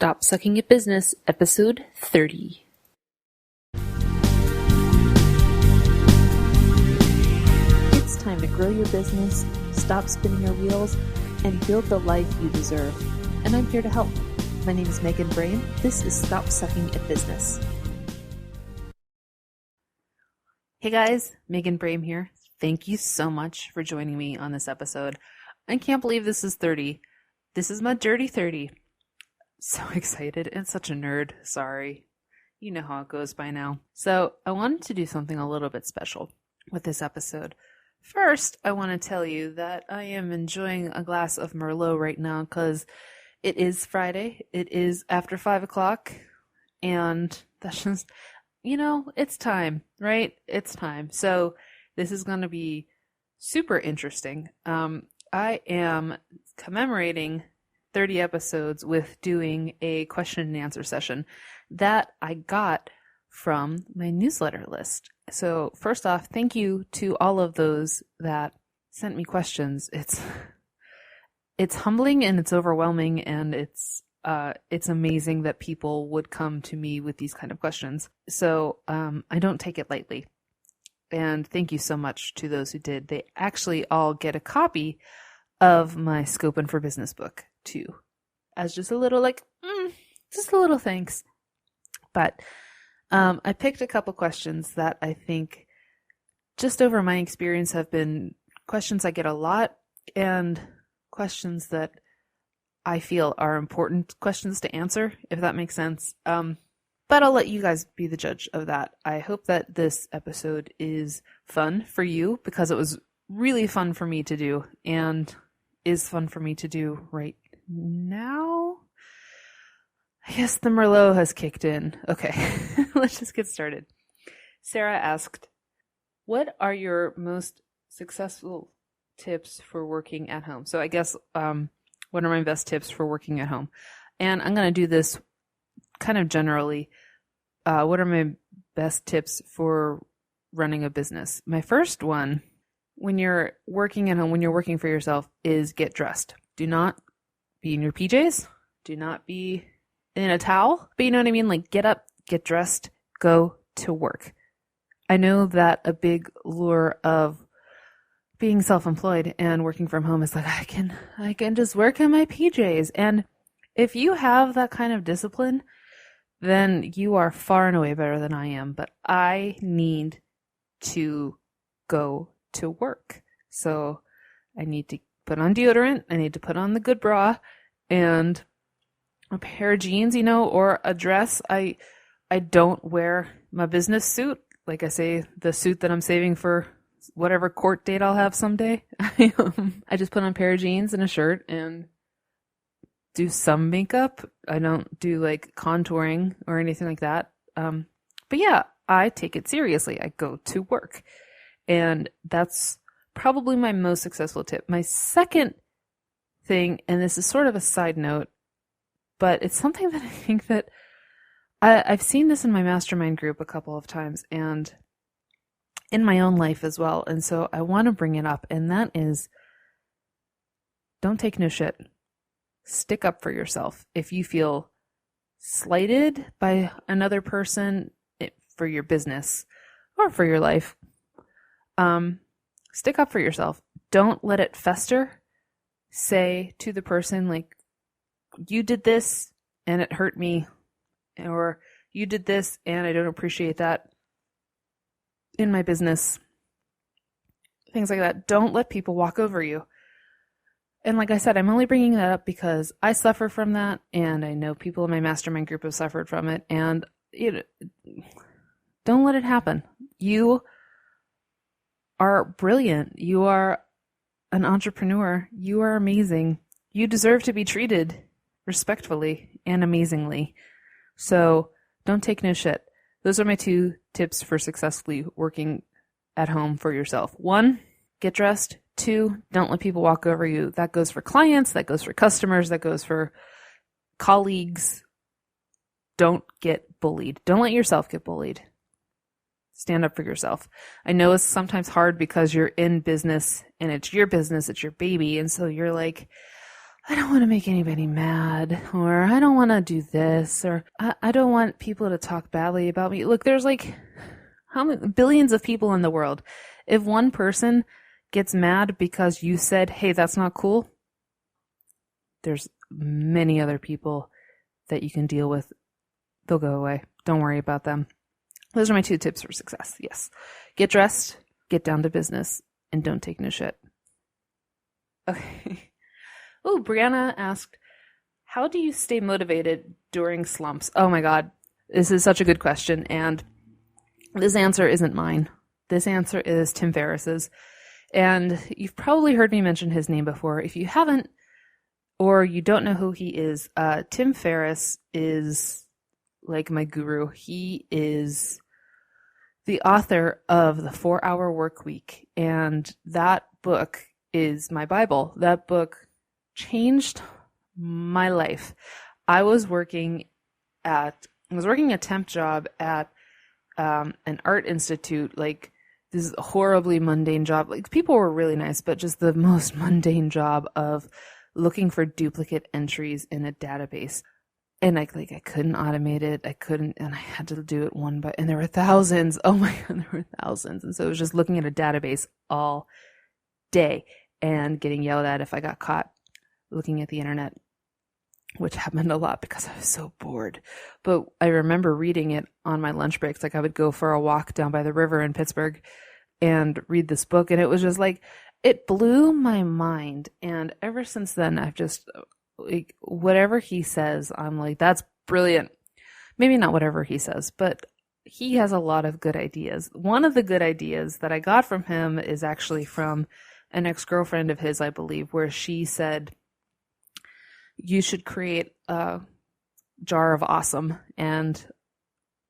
Stop Sucking at Business, Episode 30. It's time to grow your business, stop spinning your wheels, and build the life you deserve. And I'm here to help. My name is Brame. This is Stop Sucking at Business. Hey guys, Brame here. Thank you so much for joining me on this episode. I can't believe this is 30. This is my dirty 30. So excited and such a nerd. Sorry. You know how it goes by now. So I wanted to do something a little bit special with this episode. First, I want to tell you that I am enjoying a glass of Merlot right now because it is Friday. It is after 5 o'clock. And that's just, it's time, right? It's time. So this is going to be super interesting. I am commemorating 30 episodes with doing a question and answer session that I got from my newsletter list. So first off, thank you to all of those that sent me questions. It's humbling and it's overwhelming, and it's amazing that people would come to me with these kind of questions. So I don't take it lightly. And thank you so much to those who did. They actually all get a copy of my Scoping for Business book too, as just a little just a little thanks. But I picked a couple questions that I think just over my experience have been questions I get a lot and questions that I feel are important questions to answer, if that makes sense. But I'll let you guys be the judge of that. I hope that this episode is fun for you because it was really fun for me to do and is fun for me to do right now. I guess the Merlot has kicked in. Okay, let's just get started. Sarah asked, what are your most successful tips for working at home? So I guess, what are my best tips for working at home? And I'm going to do this kind of generally. What are my best tips for running a business? My first one, when you're working at home, when you're working for yourself, is get dressed. Do not be in your PJs. Do not be in a towel. But you know what I mean? Like, get up, get dressed, go to work. I know that a big lure of being self-employed and working from home is like, I can just work in my PJs. And if you have that kind of discipline, then you are far and away better than I am. But I need to go to work. So I need to put on deodorant. I need to put on the good bra and a pair of jeans, or a dress. I don't wear my business suit. Like I say, the suit that I'm saving for whatever court date I'll have someday. I just put on a pair of jeans and a shirt and do some makeup. I don't do like contouring or anything like that. But yeah, I take it seriously. I go to work. And that's probably my most successful tip. My second thing, and this is sort of a side note, but it's something that I think that I've seen this in my mastermind group a couple of times and in my own life as well. And so I want to bring it up. And that is, don't take no shit. Stick up for yourself. If you feel slighted by another person for your business or for your life, stick up for yourself. Don't let it fester. Say to the person, like, you did this and it hurt me, or you did this and I don't appreciate that in my business. Things like that. Don't let people walk over you. And like I said, I'm only bringing that up because I suffer from that, and I know people in my mastermind group have suffered from it, and don't let it happen. You are brilliant. You are an entrepreneur. You are amazing. You deserve to be treated respectfully and amazingly. So don't take no shit. Those are my 2 tips for successfully working at home for yourself. 1, get dressed. 2, don't let people walk over you. That goes for clients. That goes for customers. That goes for colleagues. Don't get bullied. Don't let yourself get bullied. Stand up for yourself. I know it's sometimes hard because you're in business and it's your business, it's your baby. And so you're like, I don't want to make anybody mad, or I don't want to do this, or I don't want people to talk badly about me. Look, there's like how many billions of people in the world. If one person gets mad because you said, hey, that's not cool, there's many other people that you can deal with. They'll go away. Don't worry about them. Those are my 2 tips for success. Yes. Get dressed, get down to business, and don't take no shit. Okay. Oh, Brianna asked, how do you stay motivated during slumps? Oh my God. This is such a good question. And this answer isn't mine. This answer is Tim Ferriss's. And you've probably heard me mention his name before. If you haven't, or you don't know who he is, Tim Ferriss is like my guru. He is the author of The 4-Hour Workweek. And that book is my Bible. That book changed my life. I was working a temp job at an art institute, like this horribly mundane job. Like people were really nice, but just the most mundane job of looking for duplicate entries in a database. And I couldn't automate it. And I had to do it one by, and there were thousands. Oh my God, there were thousands. And so it was just looking at a database all day and getting yelled at if I got caught looking at the internet, which happened a lot because I was so bored. But I remember reading it on my lunch breaks. Like I would go for a walk down by the river in Pittsburgh and read this book. And it was just like, it blew my mind. And ever since then, I've just, like, whatever he says, I'm like, that's brilliant. Maybe not whatever he says, but he has a lot of good ideas. One of the good ideas that I got from him is actually from an ex-girlfriend of his, I believe, where she said, you should create a jar of awesome and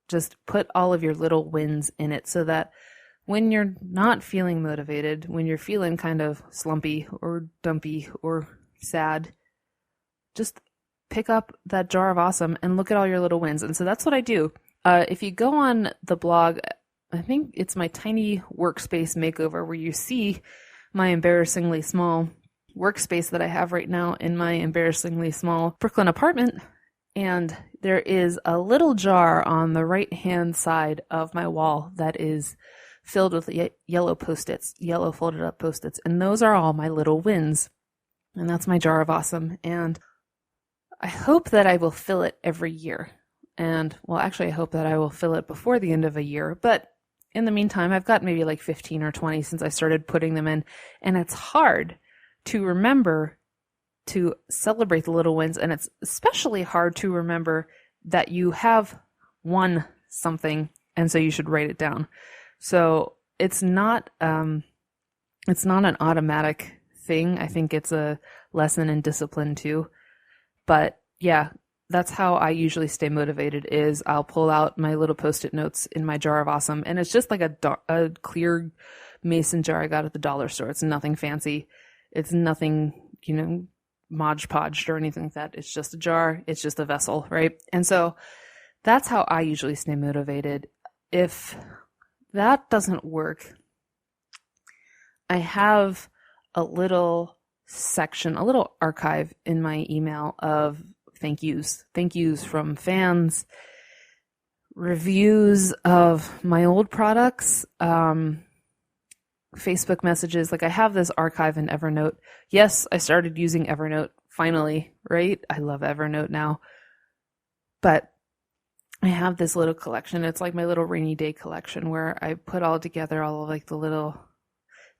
just put all of your little wins in it so that when you're not feeling motivated, when you're feeling kind of slumpy or dumpy or sad, just pick up that jar of awesome and look at all your little wins. And so that's what I do. If you go on the blog, I think it's my tiny workspace makeover where you see my embarrassingly small workspace that I have right now in my embarrassingly small Brooklyn apartment. And there is a little jar on the right-hand side of my wall that is filled with yellow Post-its, yellow folded up Post-its. And those are all my little wins. And that's my jar of awesome. And I hope that I will fill it every year. And, well, actually, I hope that I will fill it before the end of a year. But in the meantime, I've got maybe like 15 or 20 since I started putting them in. And it's hard to remember to celebrate the little wins. And it's especially hard to remember that you have won something. And so you should write it down. So it's not an automatic thing. I think it's a lesson in discipline too. But yeah, that's how I usually stay motivated is I'll pull out my little Post-it notes in my jar of awesome. And it's just like a clear mason jar I got at the dollar store. It's nothing fancy. It's nothing, Mod Podged or anything like that. It's just a jar. It's just a vessel, right? And so that's how I usually stay motivated. If that doesn't work, I have a little section, a little archive in my email of thank yous from fans, reviews of my old products, Facebook messages. Like I have this archive in Evernote. Yes, I started using Evernote finally, right? I love Evernote now. But I have this little collection. It's like my little rainy day collection where I put all together all of like the little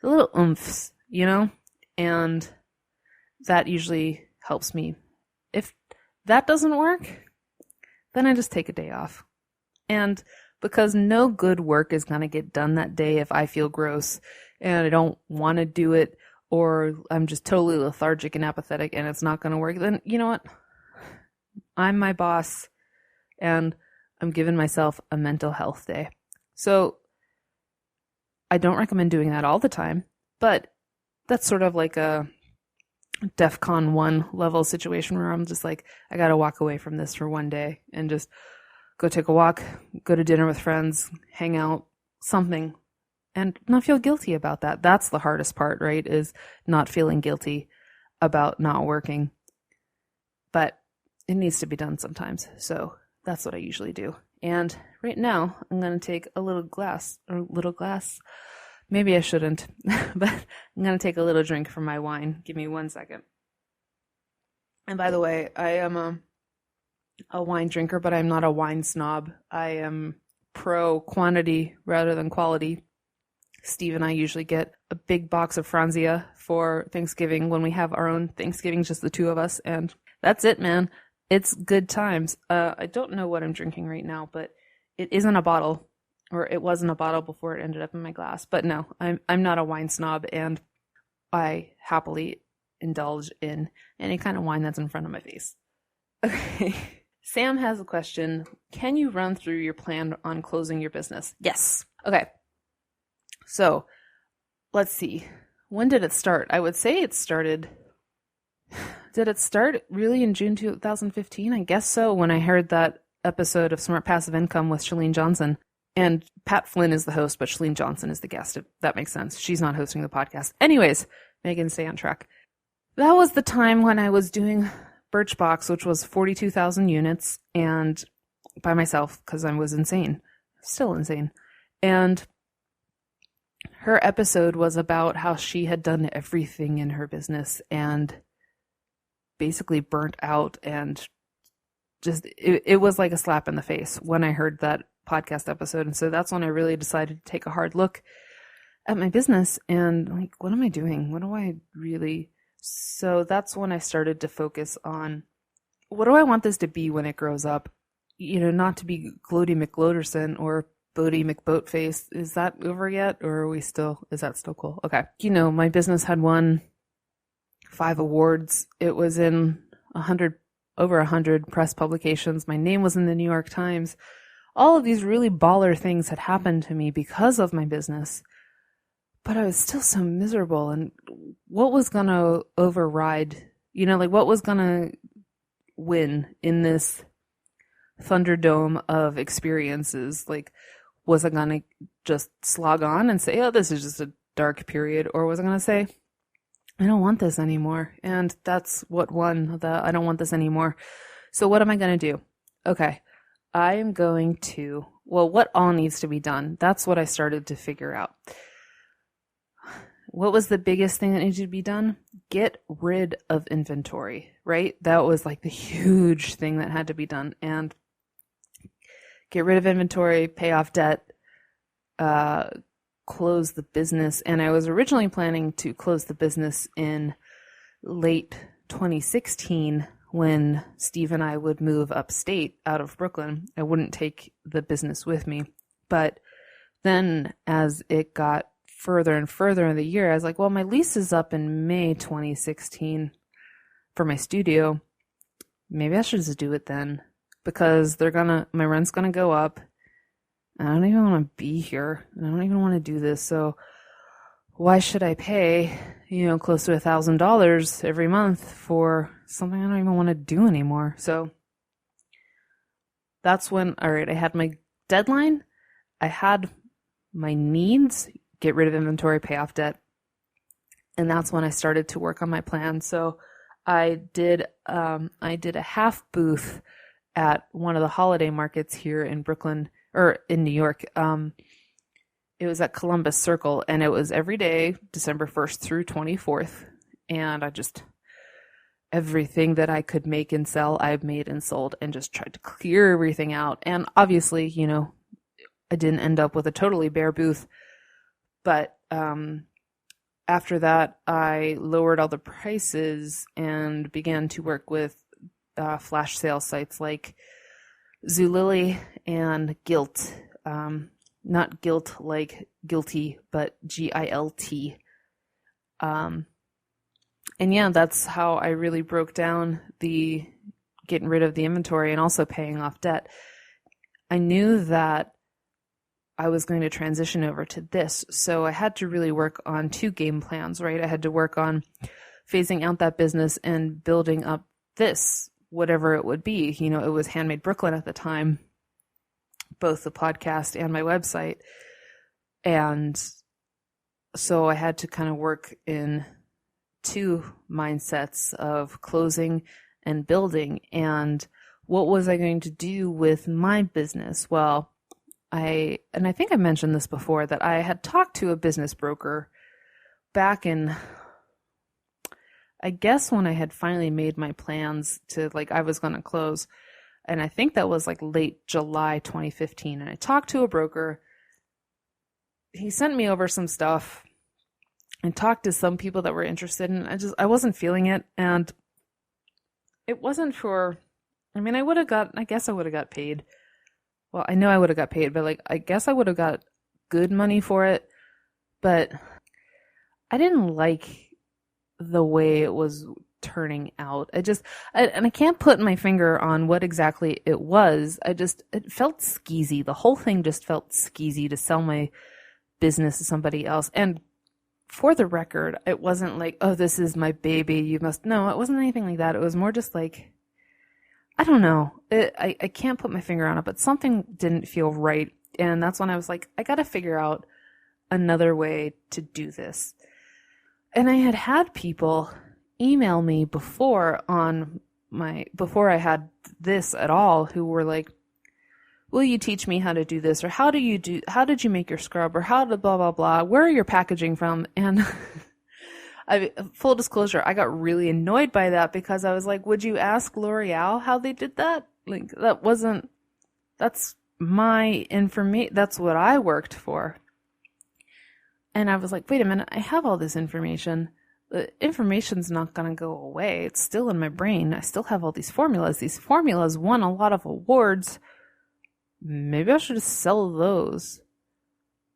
oomphs, and that usually helps me. If that doesn't work, then I just take a day off. And because no good work is going to get done that day if I feel gross and I don't want to do it, or I'm just totally lethargic and apathetic and it's not going to work, then you know what? I'm my boss and I'm giving myself a mental health day. So I don't recommend doing that all the time, but that's sort of like a DEFCON 1 level situation where I'm just like, I got to walk away from this for one day and just go take a walk, go to dinner with friends, hang out, something, and not feel guilty about that. That's the hardest part, right? Is not feeling guilty about not working. but it needs to be done sometimes. So that's what I usually do. And right now I'm going to take a little glass. Maybe I shouldn't, but I'm going to take a little drink from my wine. Give me 1 second. And by the way, I am a wine drinker, but I'm not a wine snob. I am pro quantity rather than quality. Steve and I usually get a big box of Franzia for Thanksgiving when we have our own Thanksgiving, just the two of us. And that's it, man. It's good times. I don't know what I'm drinking right now, but it isn't a bottle, or it wasn't a bottle before it ended up in my glass. But no, I'm not a wine snob, and I happily indulge in any kind of wine that's in front of my face. Okay. Sam has a question. Can you run through your plan on closing your business? Yes. Okay. So let's see. When did it start? I would say it started. Did it start really in June 2015? I guess so, when I heard that episode of Smart Passive Income with Chalene Johnson. And Pat Flynn is the host, but Chalene Johnson is the guest, if that makes sense. She's not hosting the podcast. Anyways, Megan, stay on track. That was the time when I was doing Birchbox, which was 42,000 units, and by myself, because I was insane. Still insane. And her episode was about how she had done everything in her business and basically burnt out, and just it was like a slap in the face when I heard that podcast episode. And so that's when I really decided to take a hard look at my business and like, what am I doing? What do I really... So that's when I started to focus on, what do I want this to be when it grows up? You know, not to be Gloaty McGloaterson or Bodie McBoatface. Is that over yet? Or is that still cool? Okay. You know, my business had won 5 awards. It was in over 100 press publications. My name was in the New York Times. All of these really baller things had happened to me because of my business. But I was still so miserable, and what was going to override, you know, like what was going to win in this Thunderdome of experiences? Like, was I going to just slog on and say, oh, this is just a dark period? Or was I going to say, I don't want this anymore? And that's what won, I don't want this anymore. So what am I going to do? Okay, I am going to, well, what all needs to be done? That's what I started to figure out. What was the biggest thing that needed to be done? Get rid of inventory, right? That was like the huge thing that had to be done. And get rid of inventory, pay off debt, close the business. And I was originally planning to close the business in late 2016 when Steve and I would move upstate out of Brooklyn. I wouldn't take the business with me. But then as it got further and further in the year, I was like, well, my lease is up in May 2016 for my studio. Maybe I should just do it then, because my rent's gonna go up. I don't even want to be here. I don't even want to do this. So why should I pay, close to $1,000 every month for something I don't even want to do anymore? So that's when, all right, I had my deadline. I had my needs. Get rid of inventory, pay off debt. And that's when I started to work on my plan. So I did a half booth at one of the holiday markets here in Brooklyn, or in New York. It was at Columbus Circle, and it was every day, December 1st through 24th. And everything that I could make and sell, I've made and sold, and just tried to clear everything out. And obviously, I didn't end up with a totally bare booth. But after that, I lowered all the prices and began to work with flash sale sites like Zulily and Gilt. Not guilt like guilty, but GILT. And yeah, that's how I really broke down the getting rid of the inventory and also paying off debt. I knew that I was going to transition over to this. So I had to really work on 2 game plans, right? I had to work on phasing out that business and building up this, whatever it would be. It was Handmade Brooklyn at the time, both the podcast and my website. And so I had to kind of work in 2 mindsets of closing and building. And what was I going to do with my business? Well, I think I mentioned this before, that I had talked to a business broker back in, I guess, when I had finally made my plans to, like, I was going to close. And I think that was like late July 2015. And I talked to a broker. He sent me over some stuff and talked to some people that were interested. And I wasn't feeling it. And it wasn't for, I mean, I guess I would have got paid. Well, I know I would have got paid, but like, I guess I would have got good money for it. But I didn't like the way it was turning out. And I can't put my finger on what exactly it was. It felt skeezy. The whole thing just felt skeezy to sell my business to somebody else. And for the record, it wasn't like, oh, this is my baby, no, it wasn't anything like that. It was more just like, I don't know. I can't put my finger on it, but something didn't feel right. And that's when I was like, I got to figure out another way to do this. And I had people email me before I had this at all, who were like, will you teach me how to do this? Or how did you make your scrub? Or how to blah, blah, blah. Where are your packaging from? And full disclosure, I got really annoyed by that, because I was like, would you ask L'Oreal how they did that? Like, that's my information. That's what I worked for. And I was like, wait a minute, I have all this information. The information's not going to go away. It's still in my brain. I still have all these formulas. These formulas won a lot of awards. Maybe I should just sell those.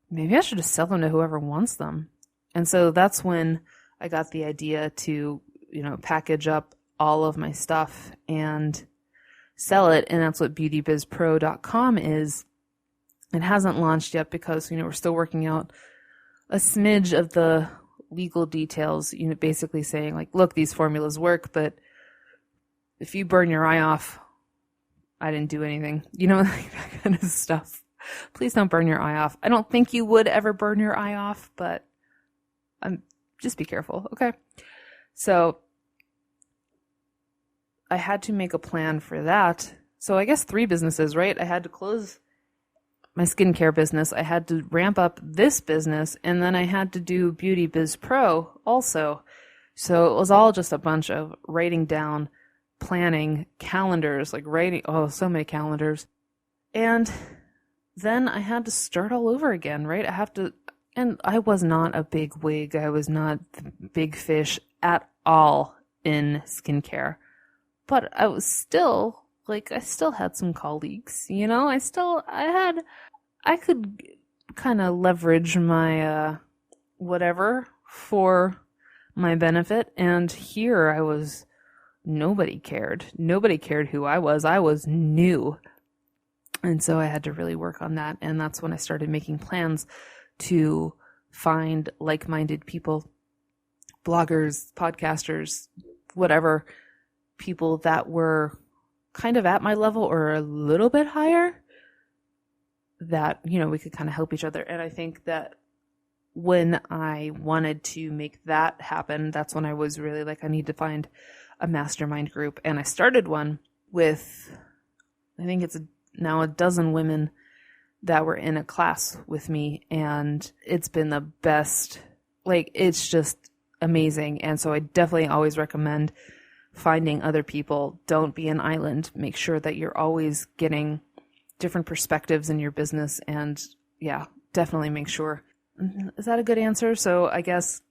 Maybe I should just sell them to whoever wants them. And so that's when I got the idea to, package up all of my stuff and sell it. And that's what beautybizpro.com is. It hasn't launched yet because, we're still working out a smidge of the legal details, basically saying like, look, these formulas work, but if you burn your eye off, I didn't do anything, like that kind of stuff. Please don't burn your eye off. I don't think you would ever burn your eye off, but just be careful. Okay. So I had to make a plan for that. So I guess 3 businesses, right? I had to close my skincare business. I had to ramp up this business, and then I had to do Beauty Biz Pro also. So it was all just a bunch of writing down, planning, calendars, like writing, so many calendars. And then I had to start all over again, right? And I was not a big wig. I was not the big fish at all in skincare. But I was still, I still had some colleagues, I could kind of leverage my, whatever for my benefit. And here I was, nobody cared. Nobody cared who I was. I was new. And so I had to really work on that. And that's when I started making plans to find like-minded people, bloggers, podcasters, whatever, people that were kind of at my level or a little bit higher, that, we could kind of help each other. And I think that when I wanted to make that happen, that's when I was really like, I need to find a mastermind group. And I started one with, I think it's now a dozen women that were in a class with me, and it's been the best. It's just amazing. And so I definitely always recommend finding other people. Don't be an island. Make sure that you're always getting different perspectives in your business, and definitely make sure. Is that a good answer? So I guess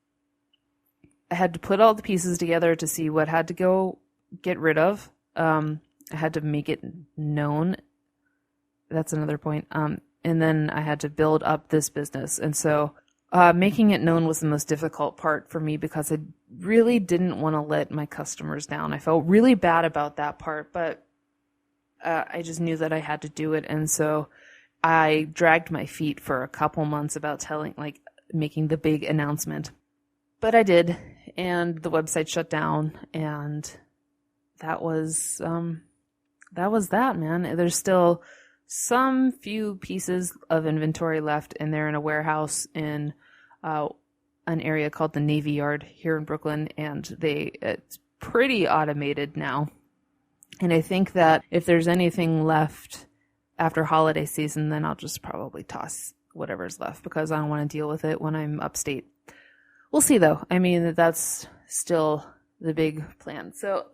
I had to put all the pieces together to see what had to get rid of. I had to make it known. That's another point. And then I had to build up this business. And so making it known was the most difficult part for me, because I really didn't want to let my customers down. I felt really bad about that part, but I just knew that I had to do it. And so I dragged my feet for a couple months about making the big announcement. But I did, and the website shut down, and that was that, man. There's still some few pieces of inventory left, and they're in a warehouse in an area called the Navy Yard here in Brooklyn, and it's pretty automated now. And I think that if there's anything left after holiday season, then I'll just probably toss whatever's left because I don't want to deal with it when I'm upstate. We'll see though. I mean, that's still the big plan. So,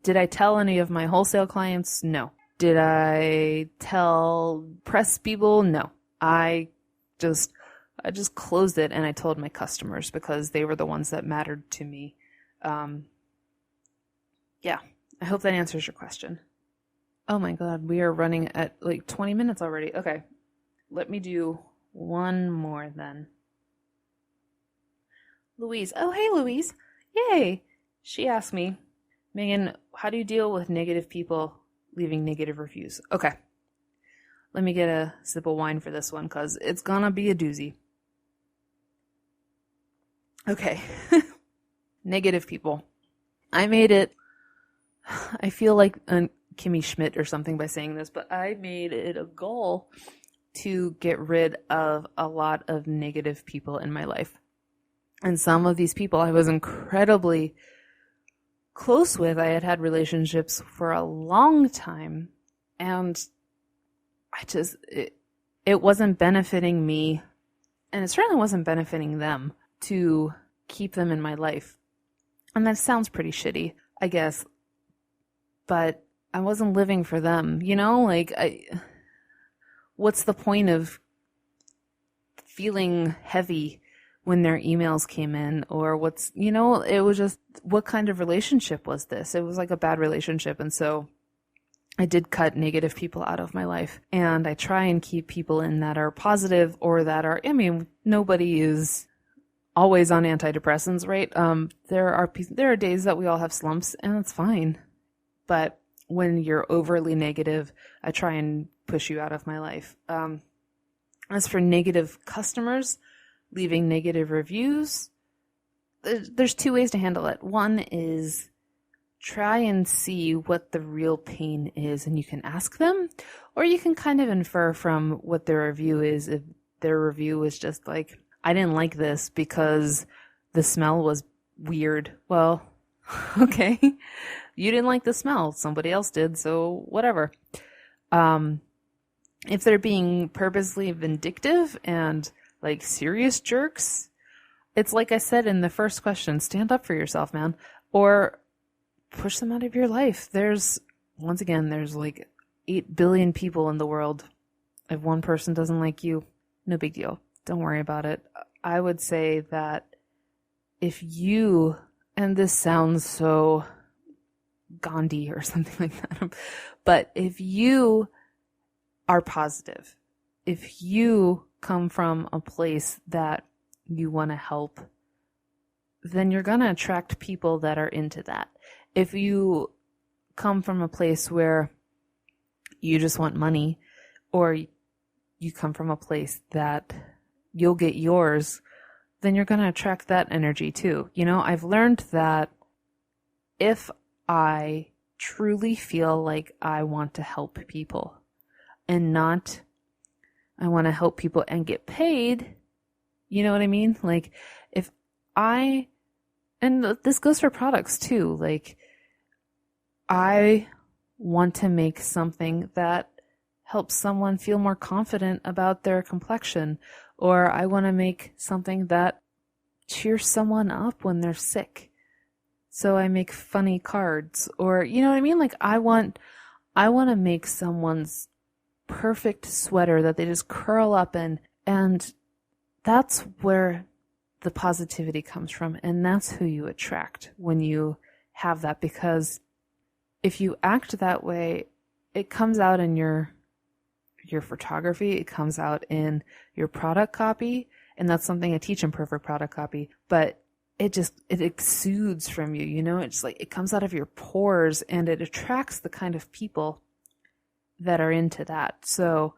did I tell any of my wholesale clients? No. Did I tell press people? No. I just closed it and I told my customers because they were the ones that mattered to me. Yeah, I hope that answers your question. Oh my God, we are running at like 20 minutes already. Okay, let me do one more then. Louise. Oh, hey, Louise. Yay. She asked me, Megan, how do you deal with negative people leaving negative reviews? Okay. Let me get a sip of wine for this one because it's gonna be a doozy. Okay. Negative people. I feel like Kimmy Schmidt or something by saying this, but I made it a goal to get rid of a lot of negative people in my life. And some of these people I was incredibly close with. I had had relationships for a long time, and it wasn't benefiting me, and it certainly wasn't benefiting them to keep them in my life. And that sounds pretty shitty, I guess, but I wasn't living for them, like what's the point of feeling heavy when their emails came in, or it was just, what kind of relationship was this? It was like a bad relationship. And so I did cut negative people out of my life, and I try and keep people in that are positive or that are, nobody is always on antidepressants, right? There are days that we all have slumps, and that's fine. But when you're overly negative, I try and push you out of my life. As for negative customers leaving negative reviews, there's two ways to handle it. One is try and see what the real pain is, and you can ask them, or you can kind of infer from what their review is. If their review is just like, I didn't like this because the smell was weird. Well, okay. You didn't like the smell. Somebody else did, so whatever. If they're being purposely vindictive and like serious jerks, it's like I said in the first question, stand up for yourself, man, or push them out of your life. There's like 8 billion people in the world. If one person doesn't like you, no big deal. Don't worry about it. I would say that if you, and this sounds so Gandhi or something like that, but if you are positive, if you come from a place that you want to help, then you're going to attract people that are into that. If you come from a place where you just want money, or you come from a place that you'll get yours, then you're going to attract that energy too. I've learned that if I truly feel like I want to help people and not I want to help people and get paid, you know what I mean? Like and this goes for products too, like I want to make something that helps someone feel more confident about their complexion, or I want to make something that cheers someone up when they're sick. So I make funny cards, or you know what I mean? Like I want to make someone's perfect sweater that they just curl up in, and that's where the positivity comes from, and that's who you attract when you have that, because if you act that way, it comes out in your photography, it comes out in your product copy, and that's something I teach in Perfect Product Copy, but it exudes from you, it's like it comes out of your pores, and it attracts the kind of people that are into that. So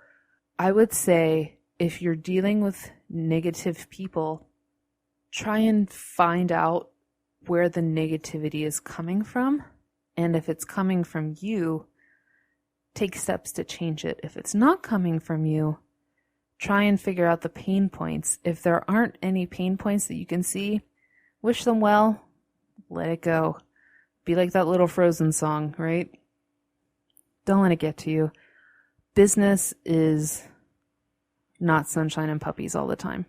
I would say if you're dealing with negative people, try and find out where the negativity is coming from. And if it's coming from you, take steps to change it. If it's not coming from you, try and figure out the pain points. If there aren't any pain points that you can see, wish them well, let it go. Be like that little Frozen song, right? Don't let it get to you. Business is not sunshine and puppies all the time.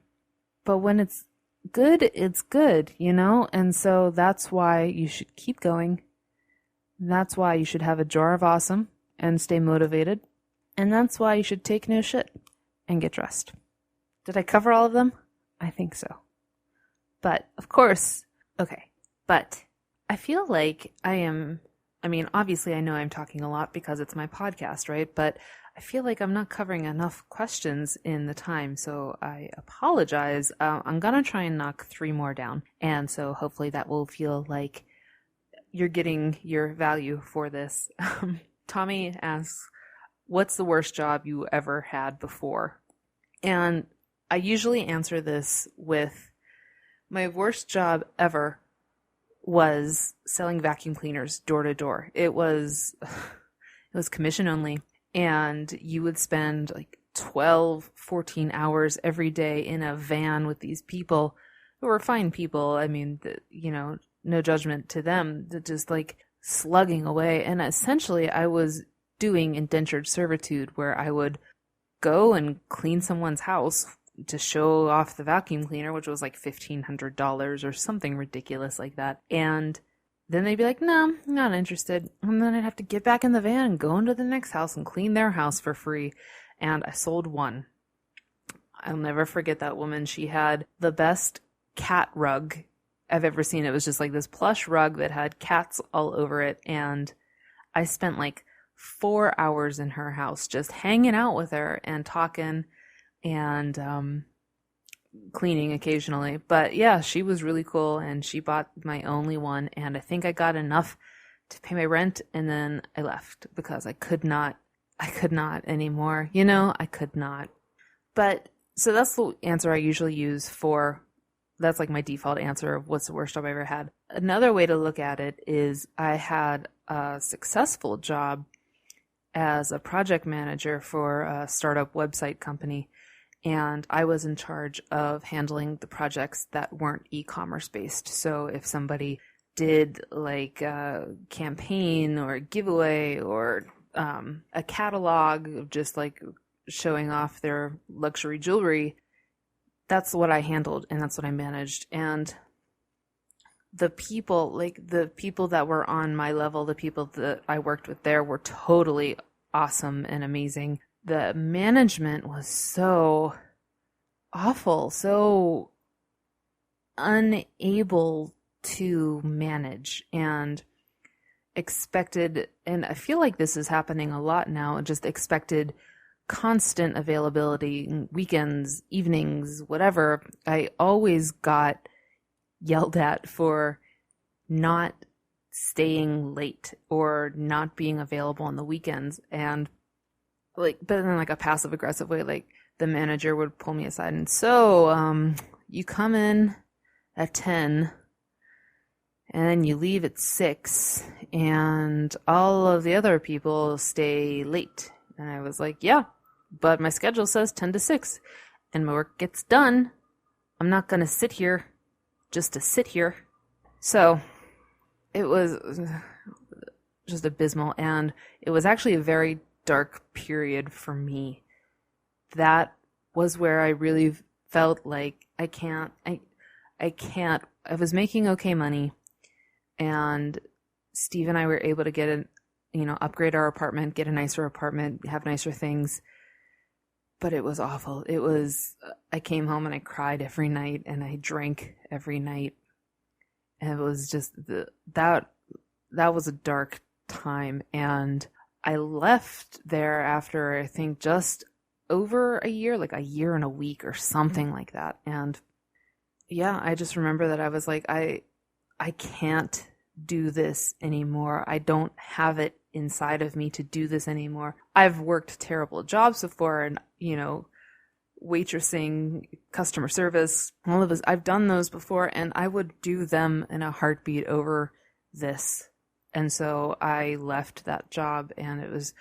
But when it's good, you know? And so that's why you should keep going. That's why you should have a jar of awesome and stay motivated. And that's why you should take no shit and get dressed. Did I cover all of them? I think so. But, of course, okay. But I feel like obviously I know I'm talking a lot because it's my podcast, right? But I feel like I'm not covering enough questions in the time, so I apologize. I'm going to try and knock 3 more down, and so hopefully that will feel like you're getting your value for this. Tommy asks, what's the worst job you ever had before? And I usually answer this with, my worst job ever was selling vacuum cleaners door to door. It was commission only. And you would spend like 12, 14 hours every day in a van with these people who were fine people. I mean, no judgment to them. They're just like slugging away. And essentially I was doing indentured servitude where I would go and clean someone's house to show off the vacuum cleaner, which was like $1,500 or something ridiculous like that. And then they'd be like, no, I'm not interested. And then I'd have to get back in the van and go into the next house and clean their house for free. And I sold one. I'll never forget that woman. She had the best cat rug I've ever seen. It was just like this plush rug that had cats all over it. And I spent like 4 hours in her house just hanging out with her and talking and cleaning occasionally. But yeah, she was really cool, and she bought my only one, and I think I got enough to pay my rent, and then I left because I could not anymore. I could not. But so that's the answer I usually use that's like my default answer of what's the worst job I ever had. Another way to look at it is I had a successful job as a project manager for a startup website company. And I was in charge of handling the projects that weren't e-commerce based. So if somebody did like a campaign or a giveaway or a catalog of just like showing off their luxury jewelry, that's what I handled and that's what I managed. And the people that were on my level, the people that I worked with there were totally awesome and amazing. The management was so awful, so unable to manage and expected, and I feel like this is happening a lot now, just expected constant availability, weekends, evenings, whatever. I always got yelled at for not staying late or not being available on the weekends. And but in like a passive aggressive way, like the manager would pull me aside and you come in at 10 and then you leave at 6 and all of the other people stay late. And I was like, yeah, but my schedule says 10 to 6 and my work gets done. I'm not going to sit here just to sit here. So it was just abysmal. And it was actually a very dark period for me. That was where I really felt like I was making okay money, and Steve and I were able to upgrade our apartment, get a nicer apartment, have nicer things. But it was awful. I came home and I cried every night and I drank every night. And it was just that was a dark time. And I left there after, I think, just over a year, like a year and a week or something like that. And yeah, I just remember that I was like, I can't do this anymore. I don't have it inside of me to do this anymore. I've worked terrible jobs before and, waitressing, customer service, all of this. I've done those before and I would do them in a heartbeat over this. And so I left that job and it was,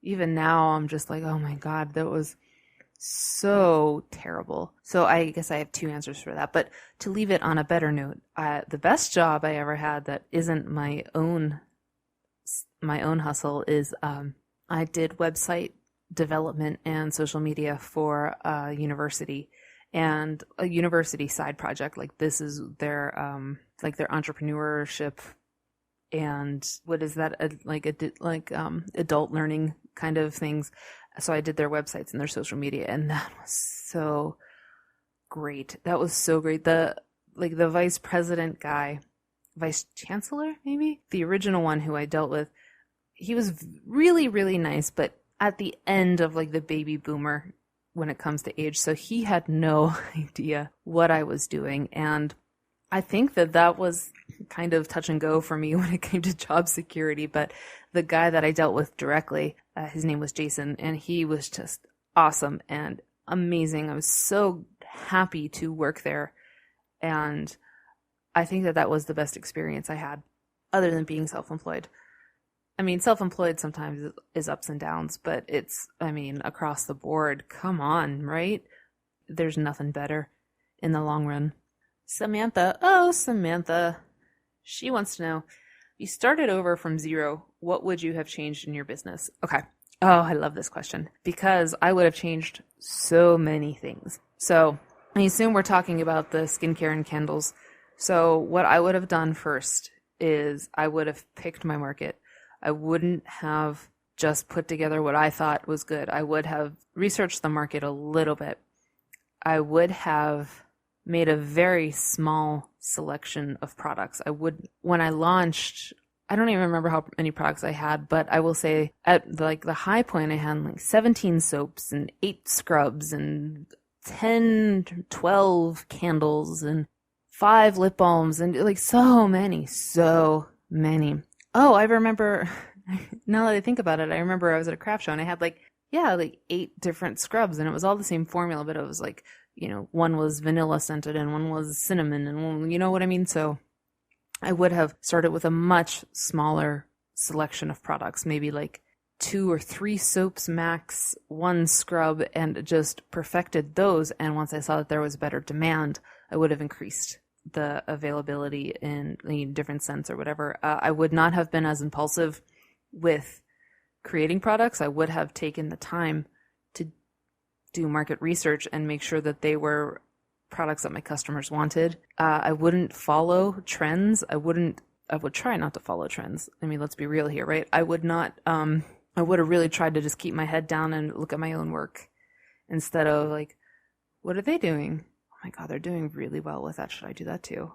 even now I'm just like, oh my God, that was so terrible. So I guess I have 2 answers for that. But to leave it on a better note, the best job I ever had that isn't my own my own hustle is I did website development and social media for a university, and a university side project. Like, this is their their entrepreneurship and what is that, adult learning kind of things. So I did their websites and their social media, and that was so great. That was so great. The vice president guy, vice chancellor, maybe, the original one who I dealt with, he was really, really nice, but at the end of the baby boomer when it comes to age. So he had no idea what I was doing. And I think that was kind of touch and go for me when it came to job security. But the guy that I dealt with directly, his name was Jason, and he was just awesome and amazing. I was so happy to work there. And I think that was the best experience I had, other than being self-employed. I mean, self-employed sometimes is ups and downs, but it's, across the board. Come on, right? There's nothing better in the long run. Samantha. Oh, Samantha. She wants to know, you started over from zero. What would you have changed in your business? Okay. Oh, I love this question because I would have changed so many things. So I assume we're talking about the skincare and candles. So what I would have done first is I would have picked my market. I wouldn't have just put together what I thought was good. I would have researched the market a little bit. I would have made a very small selection of products. When I launched, I don't even remember how many products I had, but I will say at the high point, I had 17 soaps and 8 scrubs and 10, 12 candles and 5 lip balms and so many. Oh, I remember, now that I think about it, I remember I was at a craft show and I had 8 different scrubs, and it was all the same formula, but it was one was vanilla scented and one was cinnamon and one, you know what I mean? So I would have started with a much smaller selection of products, maybe 2 or 3 soaps max, 1 scrub, and just perfected those. And once I saw that there was better demand, I would have increased the availability in the different scents or whatever. I would not have been as impulsive with creating products. I would have taken the time to do market research and make sure that they were products that my customers wanted. I wouldn't follow trends. I would try not to follow trends. I mean, let's be real here, right? I would not, I would have really tried to just keep my head down and look at my own work instead of what are they doing? Oh my God, they're doing really well with that. Should I do that too?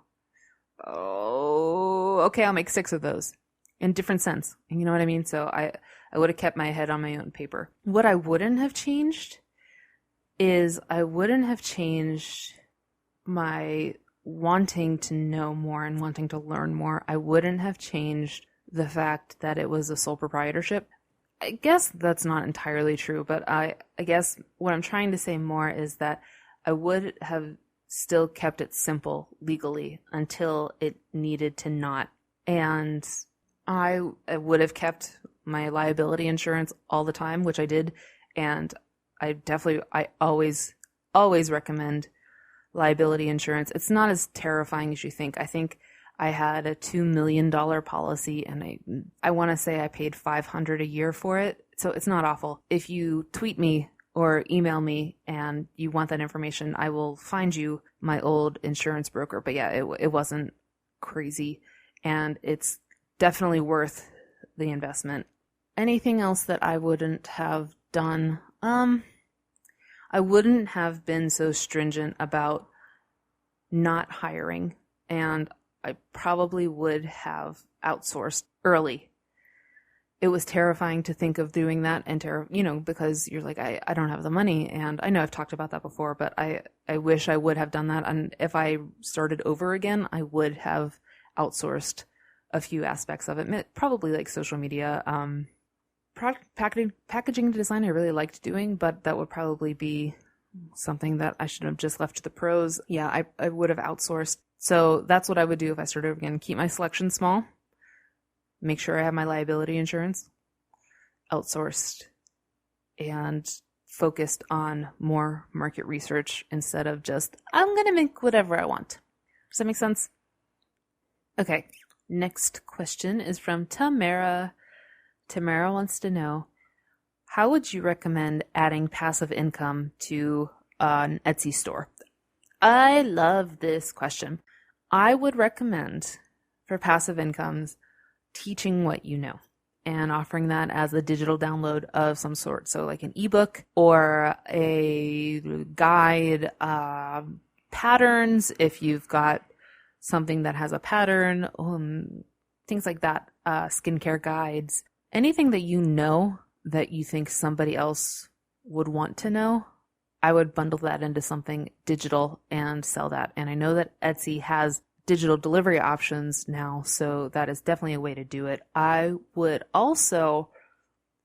Oh, okay. I'll make 6 of those in different scents. You know what I mean? So I would have kept my head on my own paper. What I wouldn't have changed is I wouldn't have changed my wanting to know more and wanting to learn more. I wouldn't have changed the fact that it was a sole proprietorship. I guess that's not entirely true, but I guess what I'm trying to say more is that I would have still kept it simple legally until it needed to not. And I would have kept my liability insurance all the time, which I did. And I always recommend liability insurance. It's not as terrifying as you think. I think I had a $2 million policy, and I want to say I paid $500 a year for it. So it's not awful. If you tweet me or email me and you want that information, I will find you my old insurance broker. But yeah, it wasn't crazy, and it's definitely worth the investment. Anything else that I wouldn't have done? I wouldn't have been so stringent about not hiring, and I probably would have outsourced early. It was terrifying to think of doing that, and because you're I don't have the money, and I know I've talked about that before, but I wish I would have done that. And if I started over again, I would have outsourced a few aspects of it, probably social media, packaging design. I really liked doing, but that would probably be something that I should have just left to the pros. Yeah, I would have outsourced. So that's what I would do if I started over again. Keep my selection small. Make sure I have my liability insurance, outsourced, and focused on more market research instead of just, I'm going to make whatever I want. Does that make sense? Okay, next question is from Tamara. Tamara wants to know, how would you recommend adding passive income to an Etsy store? I love this question. I would recommend for passive incomes teaching what you know and offering that as a digital download of some sort. So like an ebook or a guide, patterns if you've got something that has a pattern, things like that, skincare guides, anything that you know that you think somebody else would want to know. I would bundle that into something digital and sell that. And I know that Etsy has digital delivery options now, so that is definitely a way to do it. I would also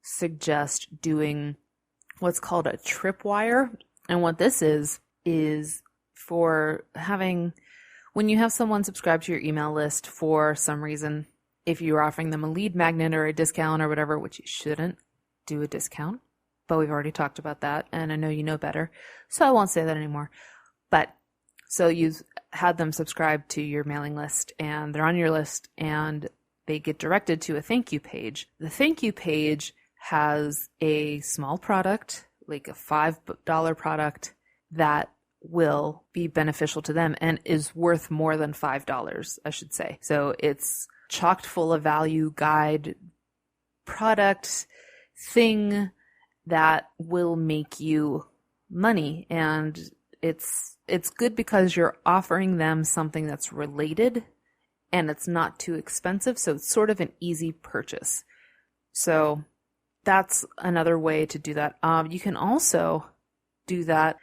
suggest doing what's called a tripwire. And what this is for having, when you have someone subscribe to your email list for some reason, if you're offering them a lead magnet or a discount or whatever, which you shouldn't do a discount, but we've already talked about that, and I know you know better, so I won't say that anymore. But so you've had them subscribe to your mailing list, and they're on your list, and they get directed to a thank you page. The thank you page has a small product, like a $5 product, that will be beneficial to them and is worth more than $5, I should say. So it's chocked full of value, guide, product, thing that will make you money. And it's good because you're offering them something that's related and it's not too expensive. So it's sort of an easy purchase. So that's another way to do that. You can also do that.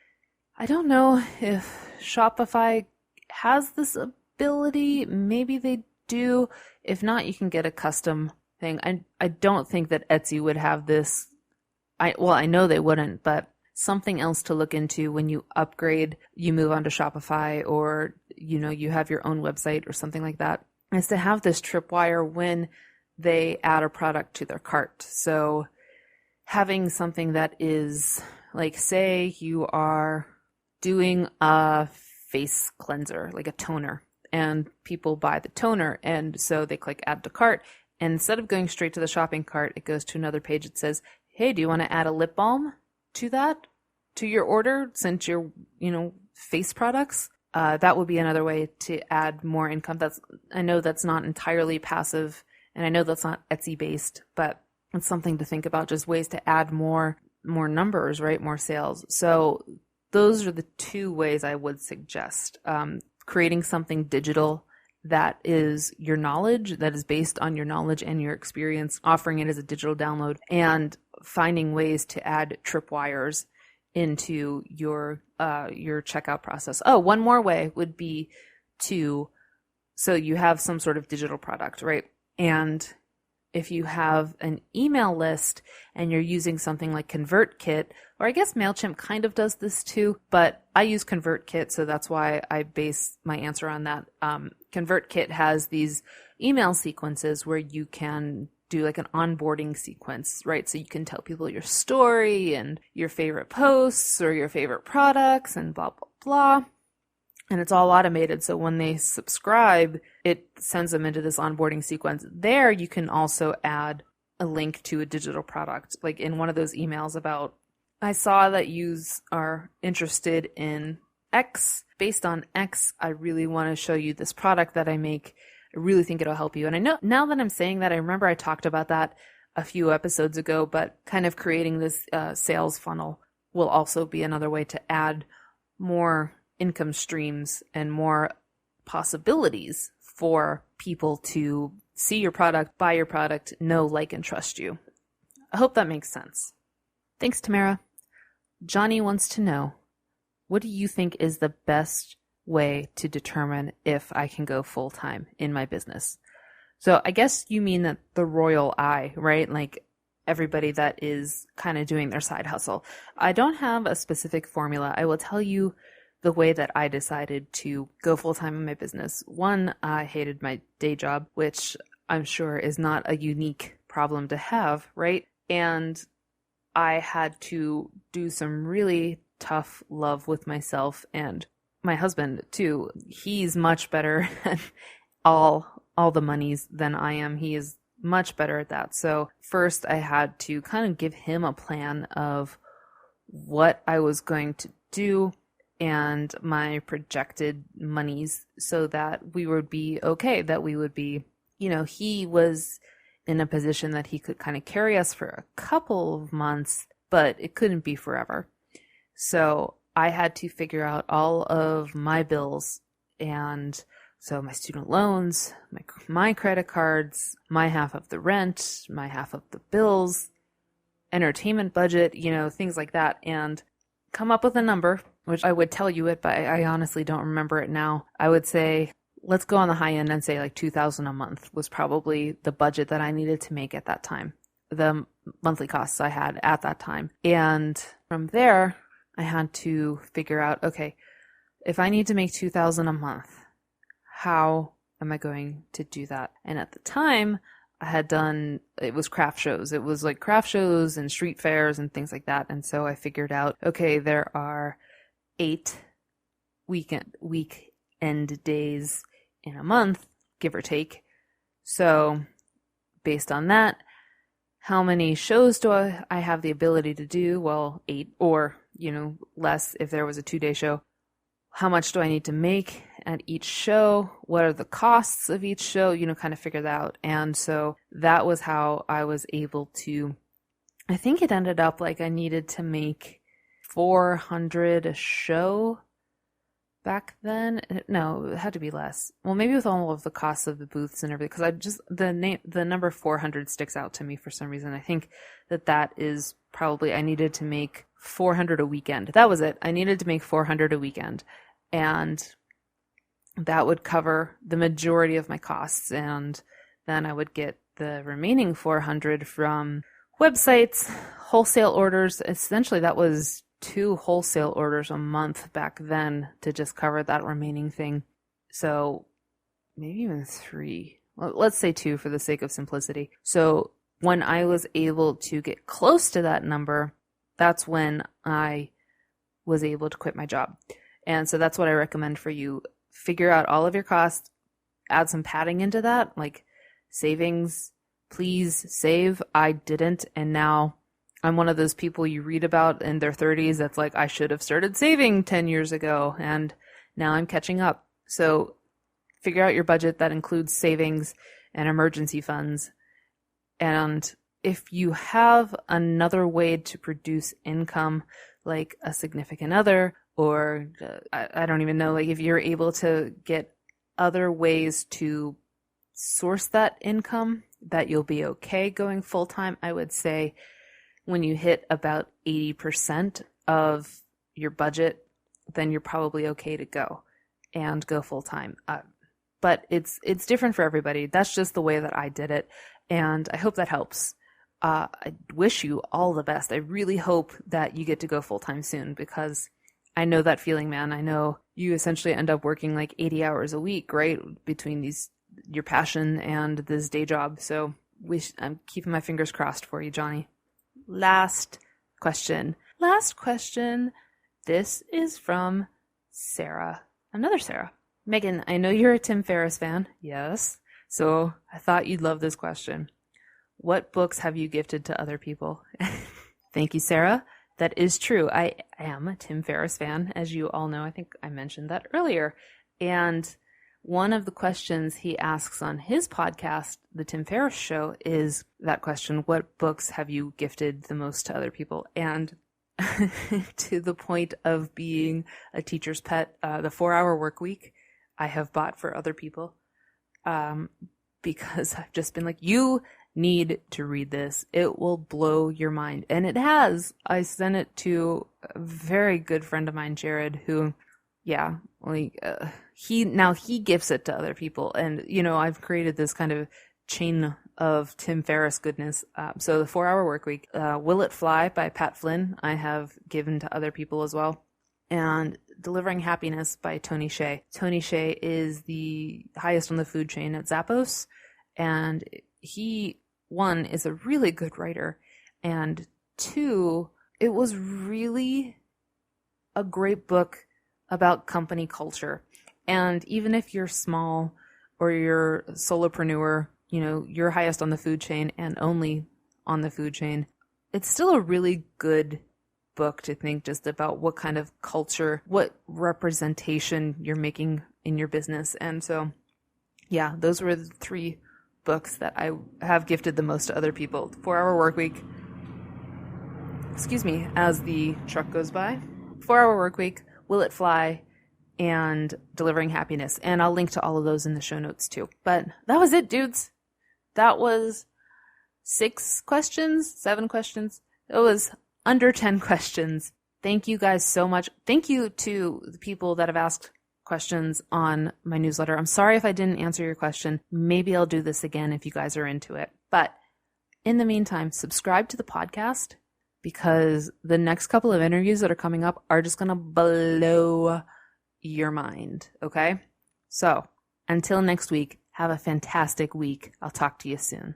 I don't know if Shopify has this ability. Maybe they do. If not, you can get a custom thing. I don't think that Etsy would have this. I know they wouldn't, but something else to look into when you upgrade, you move on to Shopify, or you have your own website or something like that, is to have this tripwire when they add a product to their cart. So having something that is like, say you are doing a face cleanser, like a toner, and people buy the toner, and so they click add to cart, and instead of going straight to the shopping cart, it goes to another page. It says, hey, do you want to add a lip balm to your order, since you're, face products? That would be another way to add more income. I know that's not entirely passive, and I know that's not Etsy based, but it's something to think about, just ways to add more numbers, right? More sales. So those are the two ways I would suggest. Creating something digital that is your knowledge, that is based on your knowledge and your experience, offering it as a digital download, and finding ways to add tripwires into your checkout process. Oh, one more way would be so you have some sort of digital product, right? And if you have an email list and you're using something like ConvertKit, or I guess MailChimp kind of does this too, but I use ConvertKit, so that's why I base my answer on that. ConvertKit has these email sequences where you can do like an onboarding sequence, right? So you can tell people your story and your favorite posts or your favorite products and blah, blah, blah. And it's all automated. So when they subscribe, it sends them into this onboarding sequence. There, you can also add a link to a digital product. Like in one of those emails about, I saw that you are interested in X. Based on X, I really want to show you this product that I make. I really think it'll help you. And I know now that I'm saying that, I remember I talked about that a few episodes ago, but kind of creating this sales funnel will also be another way to add more income streams and more possibilities for people to see your product, buy your product, know, like, and trust you. I hope that makes sense. Thanks, Tamara. Johnny wants to know, what do you think is the best way to determine if I can go full-time in my business? So I guess you mean that the royal I, right? Like everybody that is kind of doing their side hustle. I don't have a specific formula. I will tell you the way that I decided to go full-time in my business. One, I hated my day job, which I'm sure is not a unique problem to have, right? And I had to do some really tough love with myself and my husband too. He's much better at all the monies than I am. He is much better at that. So first I had to kind of give him a plan of what I was going to do and my projected monies so that we would be okay, that we would be, he was in a position that he could kind of carry us for a couple of months, but it couldn't be forever. So I had to figure out all of my bills, and so my student loans, my credit cards, my half of the rent, my half of the bills, entertainment budget, things like that, and come up with a number, which I would tell you it, but I honestly don't remember it now. I would say, let's go on the high end and say like $2,000 a month was probably the budget that I needed to make at that time, the monthly costs I had at that time. And from there, I had to figure out, okay, if I need to make $2,000 a month, how am I going to do that? And at the time, I had done, it was craft shows. It was like craft shows and street fairs and things like that. And so I figured out, okay, there are 8 weekend days in a month, give or take. So based on that, how many shows do I have the ability to do? Well, 8 or, less if there was a 2-day show. How much do I need to make at each show? What are the costs of each show? Kind of figure that out. And so that was how I was able to, I think it ended up like I needed to make $400 a show back then. No, it had to be less. Well, maybe with all of the costs of the booths and everything, because the number 400 sticks out to me for some reason. I think that is probably, I needed to make $400 a weekend. That was it. I needed to make $400 a weekend. And that would cover the majority of my costs. And then I would get the remaining $400 from websites, wholesale orders. Essentially, that was 2 wholesale orders a month back then to just cover that remaining thing. So maybe even 3. Well, let's say 2 for the sake of simplicity. So when I was able to get close to that number, that's when I was able to quit my job. And so that's what I recommend for you. Figure out all of your costs, add some padding into that, like savings. Please save. I didn't, and now I'm one of those people you read about in their 30s that's like, I should have started saving 10 years ago, and now I'm catching up. So figure out your budget that includes savings and emergency funds. And if you have another way to produce income, like a significant other, or I don't even know, like if you're able to get other ways to source that income, that you'll be okay going full time. I would say when you hit about 80% of your budget, then you're probably okay to go and go full time. But it's different for everybody. That's just the way that I did it. And I hope that helps. I wish you all the best. I really hope that you get to go full time soon, because I know that feeling, man. I know you essentially end up working like 80 hours a week, right? Between your passion and this day job. So I'm keeping my fingers crossed for you, Johnny. Last question. This is from Sarah. Another Sarah. Megan, I know you're a Tim Ferriss fan. Yes. So I thought you'd love this question. What books have you gifted to other people? Thank you, Sarah. That is true. I am a Tim Ferriss fan, as you all know. I think I mentioned that earlier. And one of the questions he asks on his podcast, The Tim Ferriss Show, is that question, what books have you gifted the most to other people? And to the point of being a teacher's pet, the 4-Hour Workweek I have bought for other people, because I've just been like, you need to read this. It will blow your mind. And it has. I sent it to a very good friend of mine, Jared, who, yeah, he gifts it to other people. And, I've created this kind of chain of Tim Ferriss goodness. So the 4-Hour Workweek, Will It Fly by Pat Flynn, I have given to other people as well. And Delivering Happiness by Tony Hsieh. Tony Hsieh is the highest on the food chain at Zappos. And he, 1, is a really good writer, and 2, it was really a great book about company culture. And even if you're small or you're a solopreneur you're highest on the food chain and only on the food chain, it's still a really good book to think just about what kind of culture, what representation you're making in your business. And so, yeah, those were the 3 books that I have gifted the most to other people. 4-Hour Workweek, as the truck goes by. 4-Hour Workweek, Will It Fly, and Delivering Happiness. And I'll link to all of those in the show notes too. But that was it, dudes. That was 7 questions. It was under 10 questions. Thank you guys so much. Thank you to the people that have asked questions on my newsletter. I'm sorry if I didn't answer your question. Maybe I'll do this again if you guys are into it. But in the meantime, subscribe to the podcast, because the next couple of interviews that are coming up are just going to blow your mind. Okay? So until next week, have a fantastic week. I'll talk to you soon.